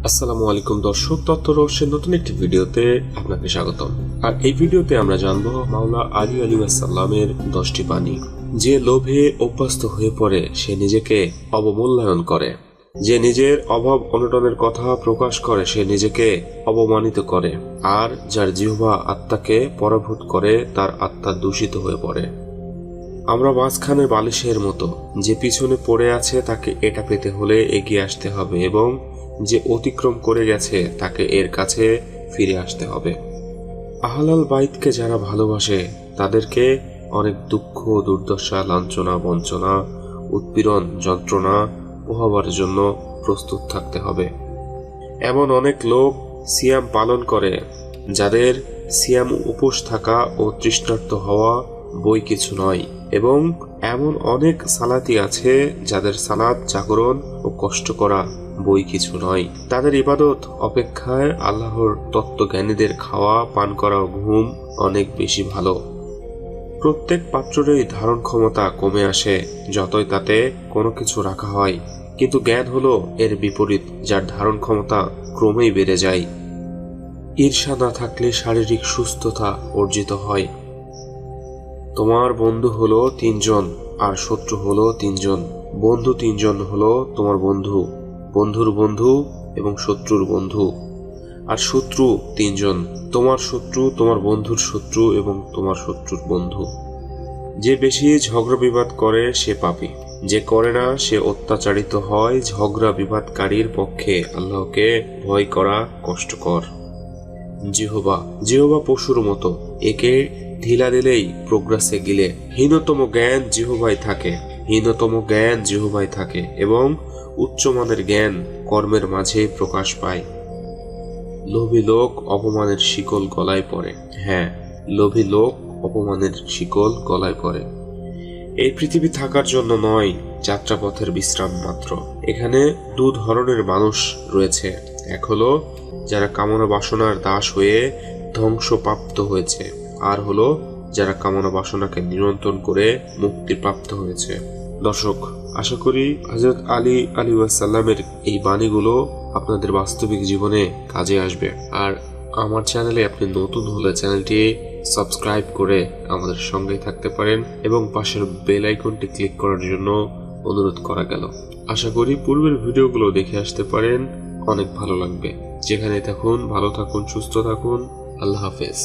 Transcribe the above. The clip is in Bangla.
আসসালামু আলাইকুম দর্শক, তথ্য রহস্যের নতুন একটি ভিডিওতে আপনাকে স্বাগতম। আর এই ভিডিওতে আমরা জানবো মাওলা আলী আলাইহিসসালামের 10টি বাণী। যে লোভে অভ্যস্ত হয়ে পড়ে সে নিজেকে অবমূল্যায়ন করে, যে নিজের অভাব অনটনের কথা প্রকাশ করে সে নিজেকে অপমানিত করে, আর যার জিহ্বা আত্মাকে পরাভূত করে তার আত্মা দূষিত হয়ে পড়ে। আমরা মাঝখানে বালিশের মতো, যে পিছনে পড়ে আছে তাকে এটা পেতে হলে এগিয়ে আসতে হবে, এবং যে অতিক্রম করে গেছে তাকে এর কাছে ফিরে আসতে হবে। আহলাল বাইতকে যারা ভালোবাসে তাদেরকে অনেক দুঃখ, দুর্দশা, লাঞ্ছনা, বঞ্চনা, উৎপীড়ন, যন্ত্রণা পোহাবার জন্য প্রস্তুত থাকতে হবে। এমন অনেক লোক সিয়াম পালন করে যাদের সিয়াম উপোস থাকা ও তৃষ্ণার্ত হওয়া বই কিছু নয়, এবং এমন অনেক সালাতি আছে যাদের সালাত, জাগরণ ও কষ্ট করা বই কিছু নয়। তাদের ইবাদত অপেক্ষায় আল্লাহর তত্ত্বজ্ঞানীদের খাওয়া, পান করা ও ঘুম অনেক বেশি ভালো। প্রত্যেক পাত্রেরই ধারণ ক্ষমতা কমে আসে যতই তাতে কোনো কিছু রাখা হয়, কিন্তু জ্ঞান হলো এর বিপরীত, যার ধারণ ক্ষমতা ক্রমেই বেড়ে যায়। ঈর্ষা না থাকলে শারীরিক সুস্থতা অর্জিত হয়। তোমার বন্ধু হলো 3 জন আর শত্রু হলো 3 জন। বন্ধু 3 জন হলো তোমার বন্ধু, বন্ধুর বন্ধু এবং শত্রুর বন্ধু। আর শত্রু 3 জন, তোমার শত্রু, তোমার বন্ধুর শত্রু এবং তোমার শত্রুর বন্ধু। যে বেশি ঝগড়া বিবাদ করে সে পাপী, যে করে না সে অত্যাচারিত হয়। ঝগড়া বিবাদকারীর পক্ষে আল্লাহকে ভয় করা কষ্টকর। জিহ্বা পশুর মতো, একে ঢিলা দিলেই প্রোগ্রাসে গিলে। হীনতম জ্ঞান জিহ্বায় থাকে এবং উচ্চমানের জ্ঞান কর্মের মাঝে প্রকাশ পায়। লোভী লোক অপমানের শিকল গলায় পড়ে। হ্যাঁ, লোভী লোক অপমানের শিকল গলায় পড়ে। এই পৃথিবী থাকার জন্য নয়, যাত্রাপথের বিশ্রাম মাত্র। এখানে 2 ধরনের মানুষ রয়েছে। এক হলো যারা কামনা বাসনার দাস হয়ে ধ্বংসপ্রাপ্ত হয়েছে, আর হলো যারা কামনা বাসনাকে নিয়ন্ত্রণ করে মুক্তিপ্রাপ্ত হয়েছে। দর্শক, আশা করি হযরত আলী আলাইহিসসালামের এই বাণীগুলো আপনাদের বাস্তবিক জীবনে কাজে আসবে। আর আমার চ্যানেলে আপনি নতুন হলে চ্যানেলটি সাবস্ক্রাইব করে আমাদের সঙ্গেই থাকতে পারেন, এবং পাশের বেল আইকনটি ক্লিক করার জন্য অনুরোধ করা গেল। আশা করি পূর্বের ভিডিওগুলো দেখে আসতে পারেন, অনেক ভালো লাগবে। যেখানে থাকুন ভালো থাকুন, সুস্থ থাকুন। আল্লাহ হাফেজ।